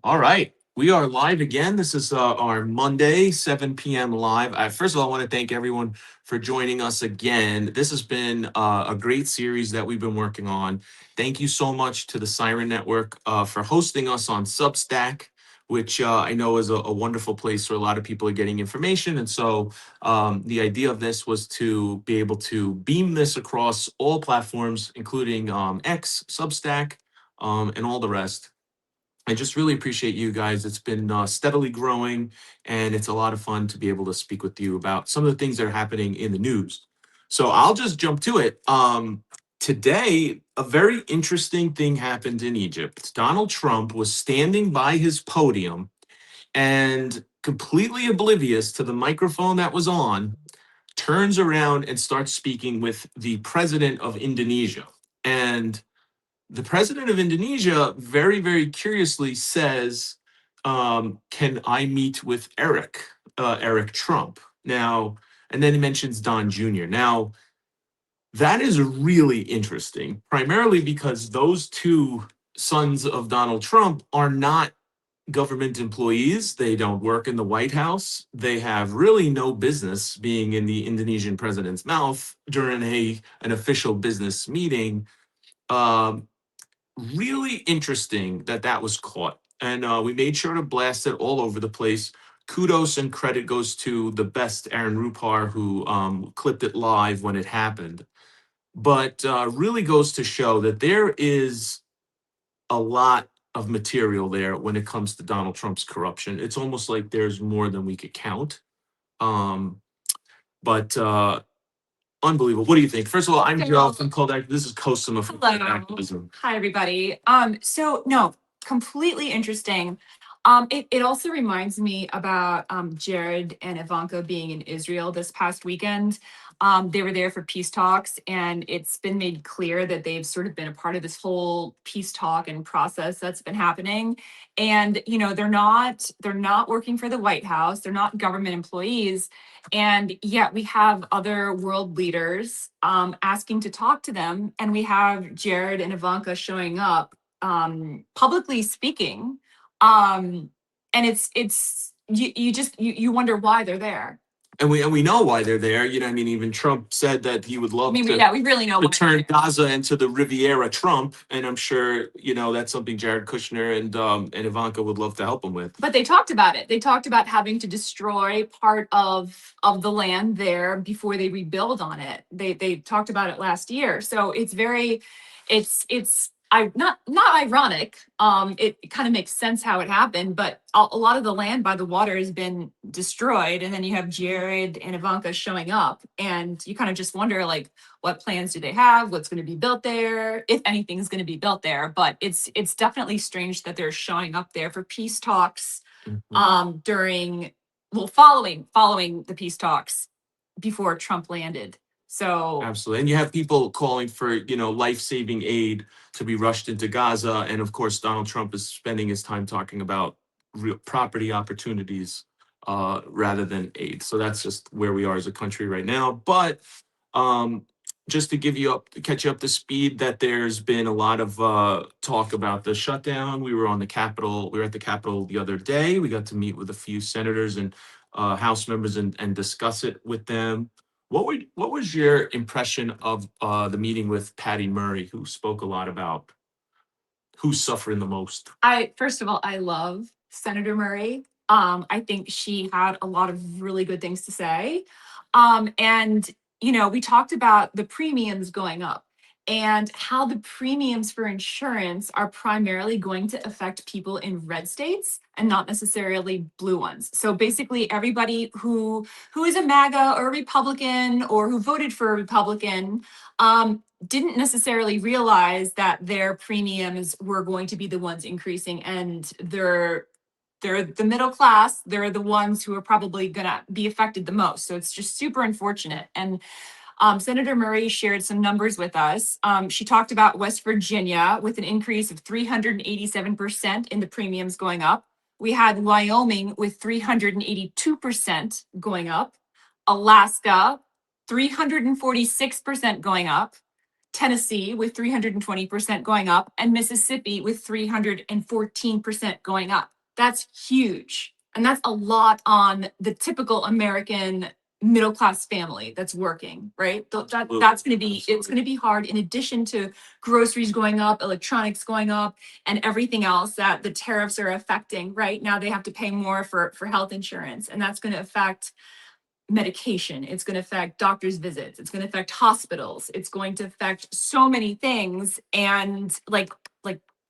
All right. We are live again. This is our Monday, 7 p.m. live. First of all, I want to thank everyone for joining us again. This has been a great series that we've been working on. Thank you so much to the Siren Network for hosting us on Substack, which I know is a wonderful place where a lot of people are getting information. And so the idea of this was to be able to beam this across all platforms, including X, Substack, and all the rest. I just really appreciate you guys. It's been steadily growing, and it's a lot of fun to be able to speak with you about some of the things that are happening in the news. So I'll just jump to it. Today, a very interesting thing happened in Egypt. Donald Trump was standing by his podium and completely oblivious to the microphone that was on, turns around and starts speaking with the president of Indonesia. And the president of Indonesia very, very curiously says, "Can I meet with Eric Trump?" Now, and then he mentions Don Jr. Now, that is really interesting, primarily because those two sons of Donald Trump are not government employees. They don't work in the White House. They have really no business being in the Indonesian president's mouth during an official business meeting. Um, Really interesting that that was caught. And we made sure to blast it all over the place. Kudos and credit goes to the best Aaron Rupar, who clipped it live when it happened. But really goes to show that there is a lot of material there when it comes to Donald Trump's corruption. It's almost like there's more than we could count. Um, but unbelievable. What do you think? First of all, I'm Joe from Cold Act. This is Cosima from Cold Hello. Activism. Hi, everybody. So no, completely interesting. It also reminds me about Jared and Ivanka being in Israel this past weekend. They were there for peace talks, and it's been made clear that they've sort of been a part of this whole peace talk and process that's been happening. And they're not working for the White House. They're not government employees, and yet we have other world leaders asking to talk to them. And we have Jared and Ivanka showing up publicly speaking. And you wonder why they're there. And we know why they're there. I mean, even Trump said that he would love Yeah, we really know to why turn Gaza into the Riviera Trump, and I'm sure that's something Jared Kushner and Ivanka would love to help him with. But they talked about it. They talked about having to destroy part of the land there before they rebuild on it. They talked about it last year. So it's not ironic. It kind of makes sense how it happened, but a lot of the land by the water has been destroyed, and then you have Jared and Ivanka showing up, and you kind of just wonder, like, what plans do they have? What's going to be built there? If anything's going to be built there. But it's definitely strange that they're showing up there for peace talks during following the peace talks before Trump landed. So Absolutely. And you have people calling for, life-saving aid to be rushed into Gaza. And of course, Donald Trump is spending his time talking about real property opportunities rather than aid. So that's just where we are as a country right now. But um, just to catch you up to speed, that there's been a lot of talk about the shutdown. We were at the Capitol the other day. We got to meet with a few senators and House members and discuss it with them. What was your impression of the meeting with Patty Murray, who spoke a lot about who's suffering the most? First of all, I love Senator Murray. I think she had a lot of really good things to say. And we talked about the premiums going up and how the premiums for insurance are primarily going to affect people in red states and not necessarily blue ones. So basically, everybody who is a MAGA or a Republican or who voted for a Republican didn't necessarily realize that their premiums were going to be the ones increasing, and they're the middle class. They're the ones who are probably going to be affected the most. So it's just super unfortunate. And Senator Murray shared some numbers with us. She talked about West Virginia with an increase of 387% in the premiums going up. We had Wyoming with 382% going up. Alaska, 346% going up. Tennessee with 320% going up, and Mississippi with 314% going up. That's huge. And that's a lot on the typical American middle class family that's working, right? That's going to be, it's going to be hard, in addition to groceries going up, electronics going up, and everything else that the tariffs are affecting. Right now they have to pay more for health insurance, and that's going to affect medication. It's going to affect doctor's visits. It's going to affect hospitals. It's going to affect so many things. And like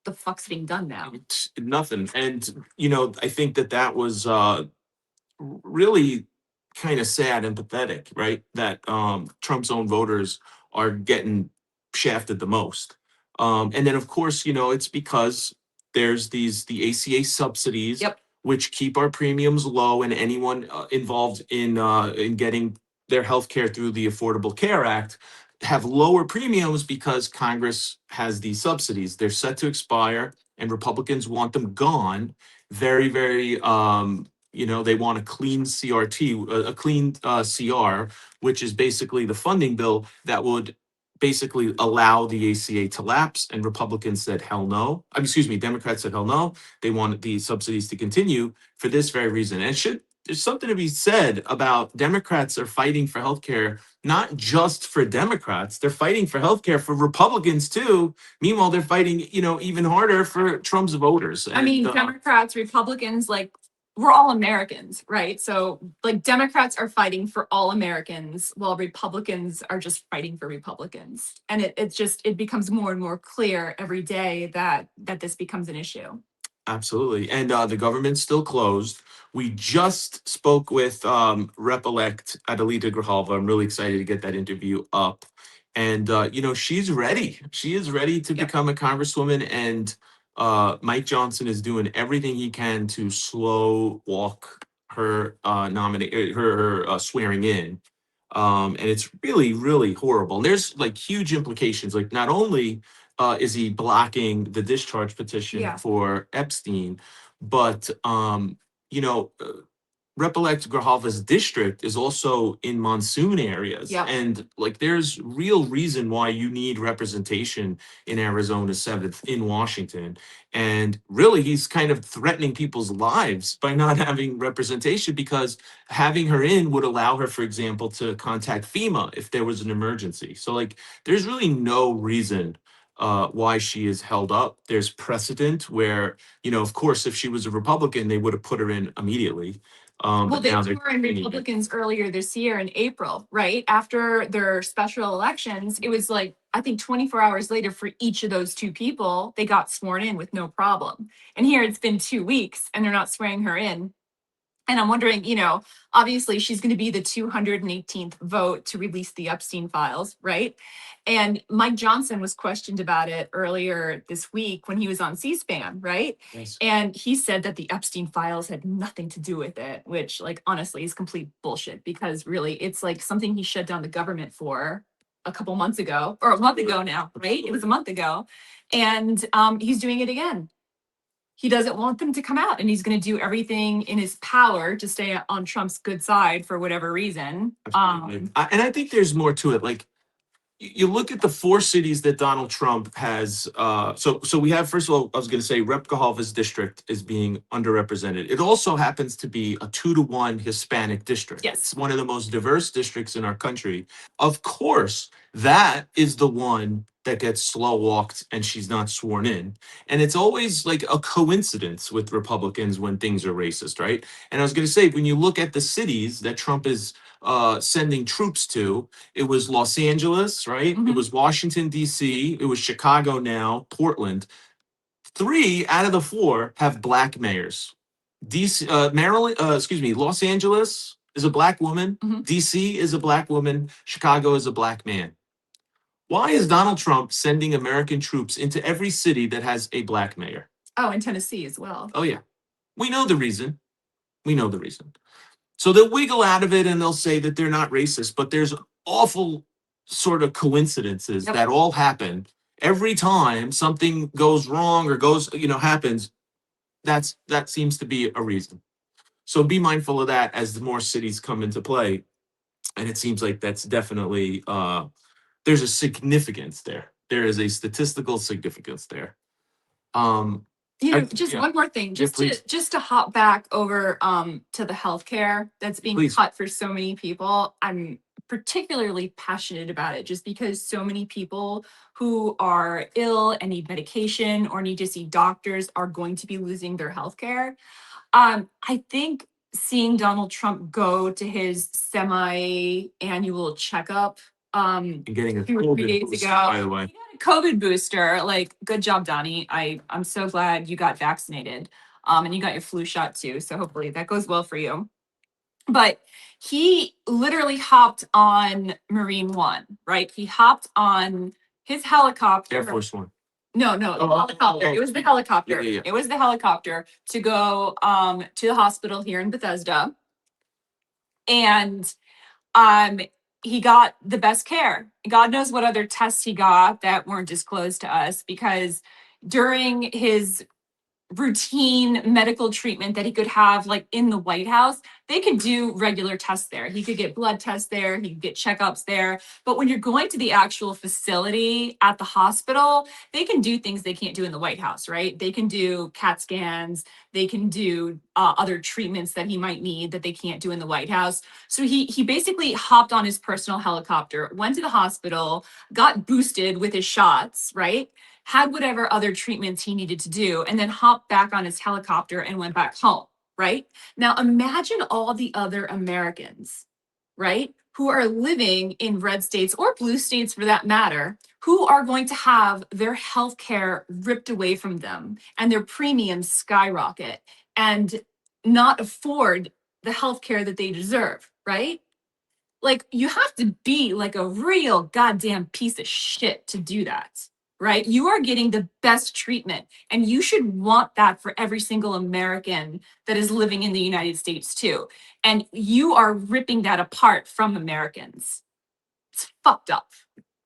the fuck's being done now? It's nothing. And, I think that was really kind of sad and pathetic, right? That Trump's own voters are getting shafted the most. And then, of course, it's because there's the ACA subsidies, Yep. which keep our premiums low, and anyone involved in getting their health care through the Affordable Care Act have lower premiums because Congress has these subsidies. They're set to expire, and Republicans want them gone. Very, very they want a clean CRT, a clean CR, which is basically the funding bill that would basically allow the ACA to lapse. And Republicans said, hell no. Excuse me, Democrats said, hell no. They wanted the subsidies to continue for this very reason. And there's something to be said about Democrats are fighting for healthcare, not just for Democrats. They're fighting for healthcare for Republicans too. Meanwhile, they're fighting, even harder for Trump's voters. I mean, Democrats, Republicans, like, we're all Americans, right? So like Democrats are fighting for all Americans while Republicans are just fighting for Republicans. And it becomes more and more clear every day that this becomes an issue. Absolutely. And the government's still closed. We just spoke with Rep-elect Adelita Grijalva. I'm really excited to get that interview up. And, she's ready. She is ready to become a congresswoman. And Mike Johnson is doing everything he can to slow walk her her swearing in. And it's really, really horrible. And there's like huge implications. Like, not only is he blocking the discharge petition for Epstein, but Rep-elect Grijalva's district is also in monsoon areas. Yeah. And like there's real reason why you need representation in Arizona 7th, in Washington. And really he's kind of threatening people's lives by not having representation, because having her in would allow her, for example, to contact FEMA if there was an emergency. So like there's really no reason why she is held up. There's precedent where, of course, if she was a Republican, they would have put her in immediately. Well, But they now were in Republicans earlier this year in April, right? After their special elections, it was like, I think 24 hours later for each of those two people, they got sworn in with no problem. And here it's been 2 weeks and they're not swearing her in. And I'm wondering, obviously she's going to be the 218th vote to release the Epstein files, right? And Mike Johnson was questioned about it earlier this week when he was on C-SPAN, right? Yes. And he said that the Epstein files had nothing to do with it, which, like, honestly is complete bullshit, because really it's like something he shut down the government for a couple months ago, or a month ago now, right? It was a month ago. And he's doing it again. He doesn't want them to come out, and he's going to do everything in his power to stay on Trump's good side for whatever reason. And I think there's more to it. Like, you look at the 4 cities that Donald Trump has. So we have, first of all, I was going to say Rep. Grijalva's district is being underrepresented. It also happens to be a 2-to-1 Hispanic district. Yes. It's one of the most diverse districts in our country. Of course, that is the one that gets slow walked and she's not sworn in. And it's always like a coincidence with Republicans when things are racist, right? And I was going to say, when you look at the cities that Trump is sending troops to, it was Los Angeles, right? It was Washington, D.C., it was Chicago now, Portland. 3 out of the 4 have black mayors. Los Angeles is a black woman, D.C. is a black woman, Chicago is a black man. Why is Donald Trump sending American troops into every city that has a black mayor? Oh, and Tennessee as well. Oh, yeah. We know the reason. So they'll wiggle out of it and they'll say that they're not racist, but there's awful sort of coincidences that all happen every time something goes wrong or happens. That seems to be a reason. So be mindful of that as the more cities come into play. And it seems like that's definitely there's a significance there. There is a statistical significance there. Just Yeah. one more thing, please. just to hop back over to the healthcare that's being Please. cut for so many people. I'm particularly passionate about it just because so many people who are ill and need medication or need to see doctors are going to be losing their healthcare. I think seeing Donald Trump go to his semi-annual checkup And getting a 2 or 3 COVID days booster, ago. by the way. He got a COVID booster. Like, good job, Donnie. I'm so glad you got vaccinated. And you got your flu shot too. So hopefully that goes well for you. But he literally hopped on Marine One, right? He hopped on his helicopter. Air Force One. No, helicopter. It was the helicopter. Yeah. It was the helicopter to go to the hospital here in Bethesda. And he got the best care. God knows what other tests he got that weren't disclosed to us, because during his routine medical treatment that he could have like in the White House, they could do regular tests there. He could get blood tests there, he could get checkups there. But when you're going to the actual facility at the hospital, they can do things they can't do in the White House, right? They can do CAT scans, they can do other treatments that he might need that they can't do in the White House. So he basically hopped on his personal helicopter, went to the hospital, got boosted with his shots, right? Had whatever other treatments he needed to do, and then hopped back on his helicopter and went back home, right? Now imagine all the other Americans, right, who are living in red states or blue states for that matter, who are going to have their health care ripped away from them and their premiums skyrocket and not afford the health care that they deserve, right? Like, you have to be like a real goddamn piece of shit to do that, right? You are getting the best treatment, and you should want that for every single American that is living in the United States too. And you are ripping that apart from Americans. It's fucked up.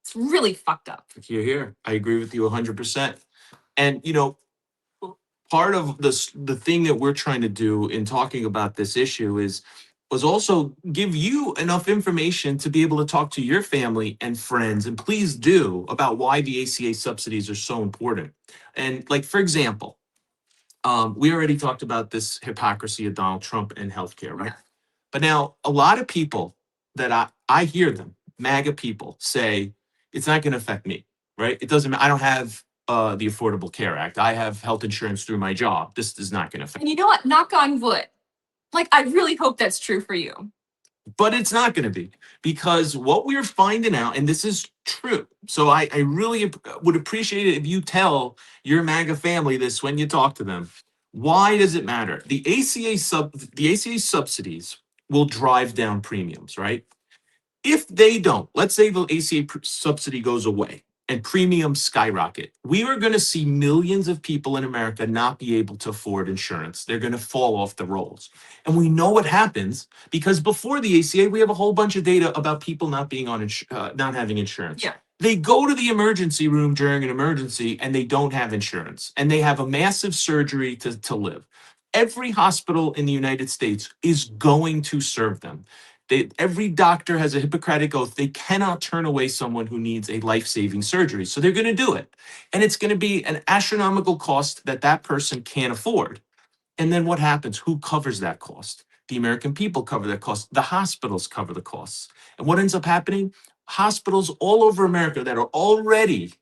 It's really fucked up. Here. I agree with you 100%. And, part of the thing that we're trying to do in talking about this issue was also give you enough information to be able to talk to your family and friends, and please do, about why the ACA subsidies are so important. And like, for example, we already talked about this hypocrisy of Donald Trump and healthcare, right? But now a lot of people that I hear them, MAGA people, say it's not going to affect me, right? It doesn't. I don't have the Affordable Care Act. I have health insurance through my job. This is not going to affect. And you know what? Knock on wood. Like, I really hope that's true for you. But it's not going to be, because what we're finding out, and this is true. So I really would appreciate it if you tell your MAGA family this when you talk to them. Why does it matter? The ACA subsidies will drive down premiums, right? If they don't, let's say the ACA subsidy goes away and premiums skyrocket, we are going to see millions of people in America not be able to afford insurance. They're going to fall off the rolls. And we know what happens because before the ACA, we have a whole bunch of data about people not being on not having insurance. Yeah. They go to the emergency room during an emergency and they don't have insurance, and they have a massive surgery to live. Every hospital in the United States is going to serve them. Every doctor has a Hippocratic oath. They cannot turn away someone who needs a life-saving surgery. So they're going to do it. And it's going to be an astronomical cost that that person can't afford. And then what happens? Who covers that cost? The American people cover that cost. The hospitals cover the costs. And what ends up happening? Hospitals all over America that are already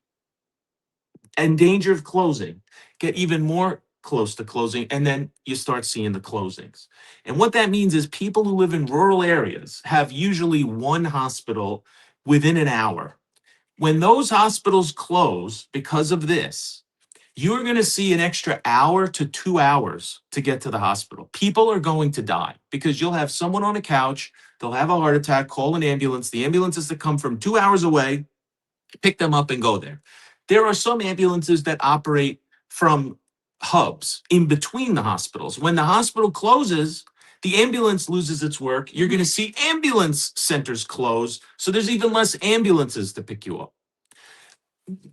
in danger of closing get even more close to closing, and then you start seeing the closings. And what that means is people who live in rural areas have usually one hospital within an hour. When those hospitals close because of this, you're going to see an extra hour to 2 hours to get to the hospital. People are going to die because you'll have someone on a couch, they'll have a heart attack, call an ambulance. The ambulance is to come from 2 hours away, pick them up and go there. There are some ambulances that operate from hubs in between the hospitals. When the hospital closes, the ambulance loses its work. You're going to see ambulance centers close. So there's even less ambulances to pick you up.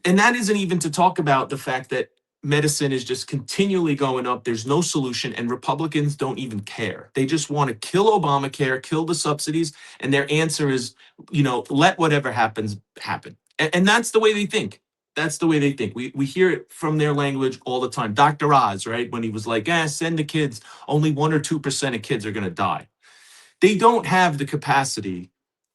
And that isn't even to talk about the fact that medicine is just continually going up. There's no solution, and Republicans don't even care. They just want to kill Obamacare, kill the subsidies, and their answer is, let whatever happens happen. And that's the way they think. That's the way they think. We hear it from their language all the time. Dr. Oz, right, when he was like, send the kids. Only 1 or 2% of kids are going to die. They don't have the capacity,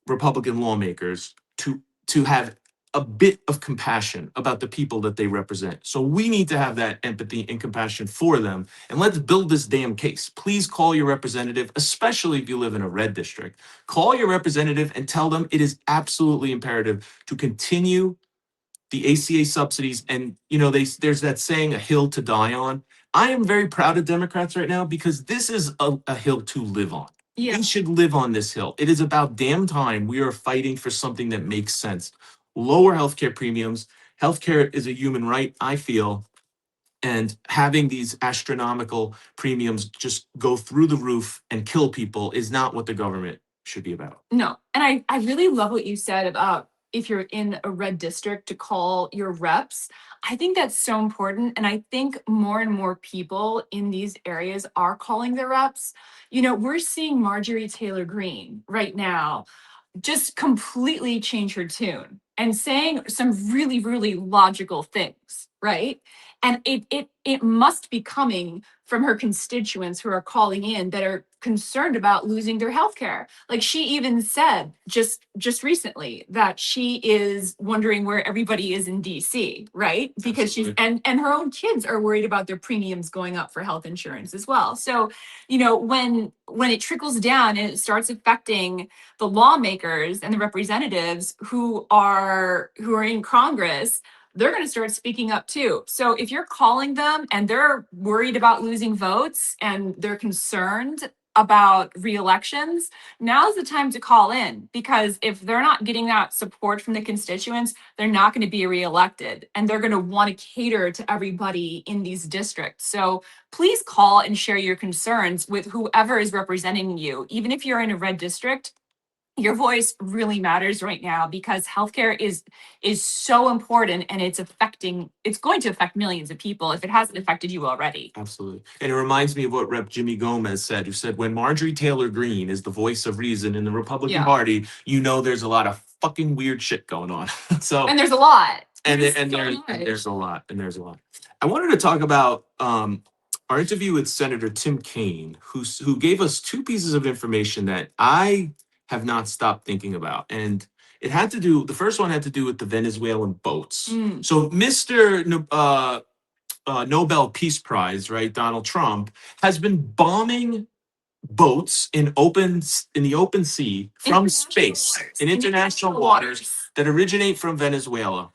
Republican lawmakers, to have a bit of compassion about the people that they represent. So we need to have that empathy and compassion for them. And let's build this damn case. Please call your representative, especially if you live in a red district. Call your representative and tell them it is absolutely imperative to continue the ACA subsidies. And, there's that saying, a hill to die on. I am very proud of Democrats right now because this is a hill to live on. Yeah. We should live on this hill. It is about damn time we are fighting for something that makes sense. Lower healthcare premiums. Healthcare is a human right, I feel. And having these astronomical premiums just go through the roof and kill people is not what the government should be about. No. And I really love what you said about if you're in a red district to call your reps. I think that's so important. And I think more and more people in these areas are calling their reps. We're seeing Marjorie Taylor Greene right now just completely change her tune and saying some really, really logical things, right? And it must be coming from her constituents who are calling in that are concerned about losing their health care. Like she even said just recently that she is wondering where everybody is in DC, right? Because Absolutely. and her own kids are worried about their premiums going up for health insurance as well. So, when it trickles down and it starts affecting the lawmakers and the representatives who are in Congress, they're going to start speaking up too. So if you're calling them and they're worried about losing votes and they're concerned about re-elections, now's the time to call in, because if they're not getting that support from the constituents, they're not going to be re-elected, and they're going to want to cater to everybody in these districts. So please call and share your concerns with whoever is representing you. Even if you're in a red district, your voice really matters right now, because healthcare is so important, and it's going to affect millions of people if it hasn't affected you already. Absolutely. And it reminds me of what Rep. Jimmy Gomez said, who said, when Marjorie Taylor Greene is the voice of reason in the Republican Party, there's a lot of fucking weird shit going on. And there's a lot. There's a lot. I wanted to talk about our interview with Senator Tim Kaine, who gave us two pieces of information that I have not stopped thinking about. And the first one had to do with the Venezuelan boats. So Mr. Nobel Peace Prize, right, Donald Trump, has been bombing boats in the open sea from space, in international waters that originate from Venezuela.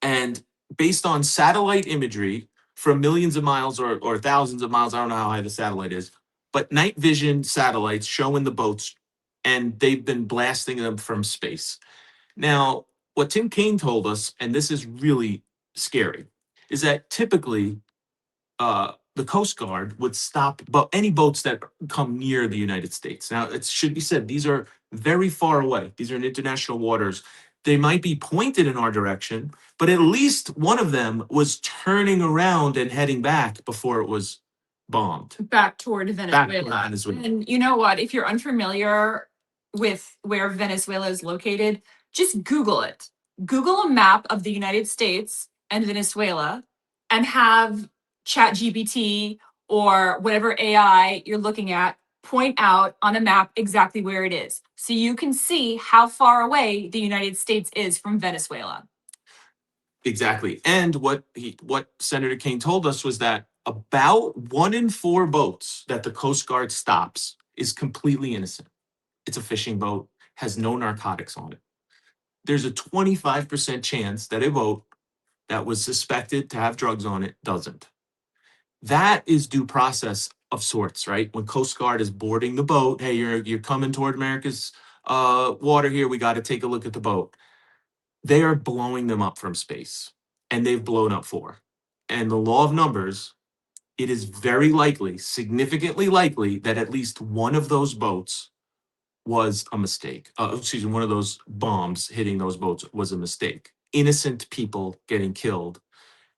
And based on satellite imagery from millions of miles or thousands of miles, I don't know how high the satellite is, but night vision satellites showing the boats, and they've been blasting them from space. Now, what Tim Kaine told us, and this is really scary, is that typically the Coast Guard would stop any boats that come near the United States. Now, it should be said, these are very far away. These are in international waters. They might be pointed in our direction, but at least one of them was turning around and heading back before it was bombed. Back toward Venezuela. And you know what? If you're unfamiliar with where Venezuela is located, just Google it. Google a map of the United States and Venezuela, and have ChatGPT or whatever AI you're looking at point out on a map exactly where it is, so you can see how far away the United States is from Venezuela. Exactly. And what Senator Kaine told us was that about 1 in 4 boats that the Coast Guard stops is completely innocent. It's a fishing boat, has no narcotics on it. There's a 25% chance that a boat that was suspected to have drugs on it doesn't. That is due process of sorts, right? When Coast Guard is boarding the boat, hey, you're coming toward America's water here, we got to take a look at the boat. They are blowing them up from space, and they've blown up 4. And the law of numbers, it is very likely, significantly likely, that at least one of those boats was a mistake. One of those bombs hitting those boats was a mistake. Innocent people getting killed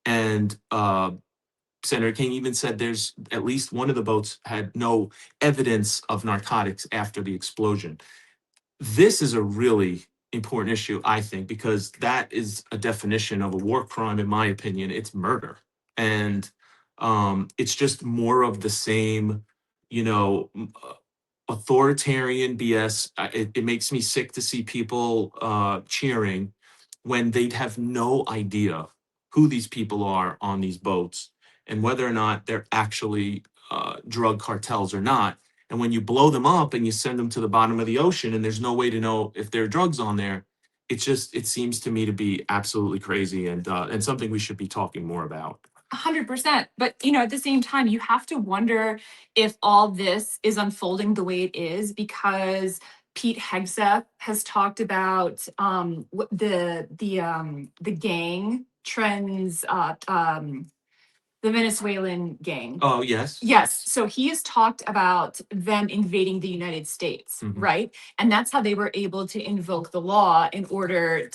And Senator King even said there's at least one of the boats had no evidence of narcotics after the explosion. This is a really important issue, I think, because that is a definition of a war crime, in my opinion. It's murder. And it's just more of the same, you know, authoritarian BS. It makes me sick to see people cheering when they'd have no idea who these people are on these boats and whether or not they're actually drug cartels or not. And when you blow them up and you send them to the bottom of the ocean and there's no way to know if there are drugs on there, it seems to me to be absolutely crazy and something we should be talking more about. 100%. But, at the same time, you have to wonder if all this is unfolding the way it is because Pete Hegseth has talked about the gang trends, the Venezuelan gang. Oh, yes. Yes. So he has talked about them invading the United States, Mhm. right? And that's how they were able to invoke the law in order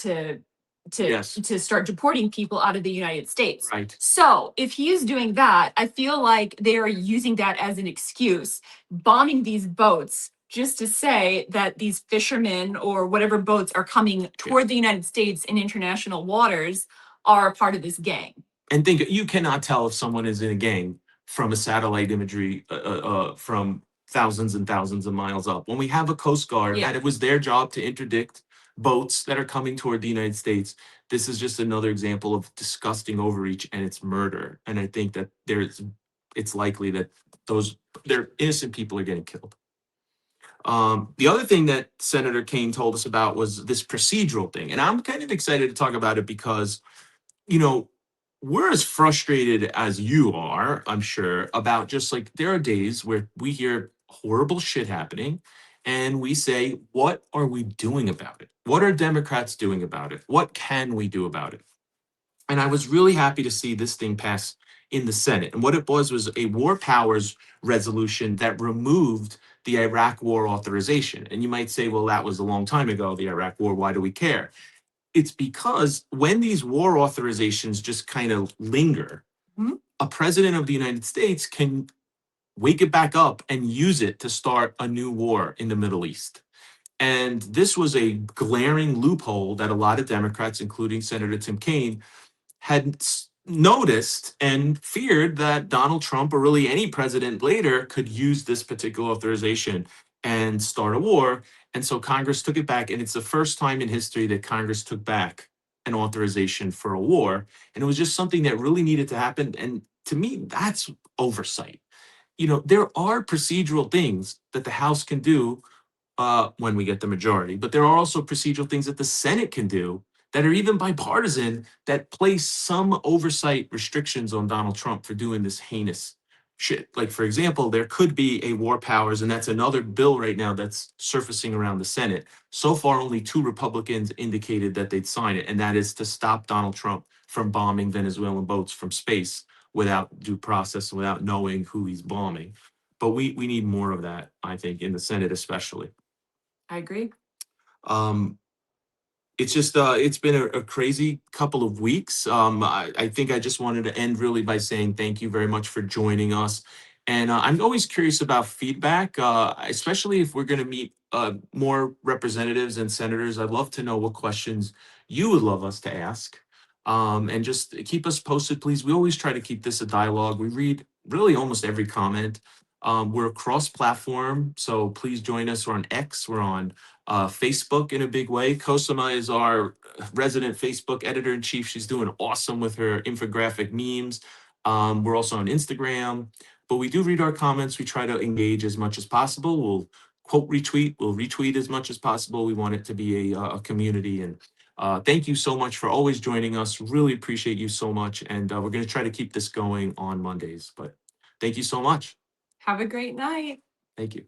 Yes. to start deporting people out of the United States. Right. So if he is doing that, I feel like they are using that as an excuse, bombing these boats just to say that these fishermen or whatever boats are coming toward the United States in international waters are a part of this gang. And think you cannot tell if someone is in a gang from a satellite imagery from thousands and thousands of miles up. When we have a Coast Guard, Yeah. and it was their job to interdict boats that are coming toward the United States, this is just another example of disgusting overreach and it's murder. And I think that it's likely that they're innocent people are getting killed. The other thing that Senator Kane told us about was this procedural thing. And I'm kind of excited to talk about it because you know, we're as frustrated as you are, I'm sure, about just like there are days where we hear horrible shit happening and we say, what are we doing about it? What are Democrats doing about it? What can we do about it? And I was really happy to see this thing pass in the Senate. And what it was a war powers resolution that removed the Iraq war authorization. And you might say, well, that was a long time ago, the Iraq war. Why do we care? It's because when these war authorizations just kind of linger, Mhm. a president of the United States can wake it back up and use it to start a new war in the Middle East. And this was a glaring loophole that a lot of Democrats, including Senator Tim Kaine, had noticed and feared that Donald Trump or really any president later could use this particular authorization and start a war. And so Congress took it back. And it's the first time in history that Congress took back an authorization for a war. And it was just something that really needed to happen. And to me, that's oversight. There are procedural things that the House can do when we get the majority. But there are also procedural things that the Senate can do that are even bipartisan that place some oversight restrictions on Donald Trump for doing this heinous shit. Like, for example, there could be a war powers, and that's another bill right now that's surfacing around the Senate. So far, only 2 Republicans indicated that they'd sign it, and that is to stop Donald Trump from bombing Venezuelan boats from space without due process and without knowing who he's bombing. But we need more of that, I think, in the Senate especially. I agree. Um, it's just it's been a crazy couple of weeks. I think I just wanted to end really by saying thank you very much for joining us. And I'm always curious about feedback, especially if we're going to meet more representatives and senators. I'd love to know what questions you would love us to ask. And just keep us posted, please. We always try to keep this a dialogue. We read really almost every comment. We're cross-platform, so please join us. We're on X. We're on Facebook in a big way. Cosima is our resident Facebook editor in chief. She's doing awesome with her infographic memes. We're also on Instagram, but we do read our comments. We try to engage as much as possible. We'll quote retweet. We'll retweet as much as possible. We want it to be a community. And thank you so much for always joining us. Really appreciate you so much. And we're going to try to keep this going on Mondays. But thank you so much. Have a great night. Thank you.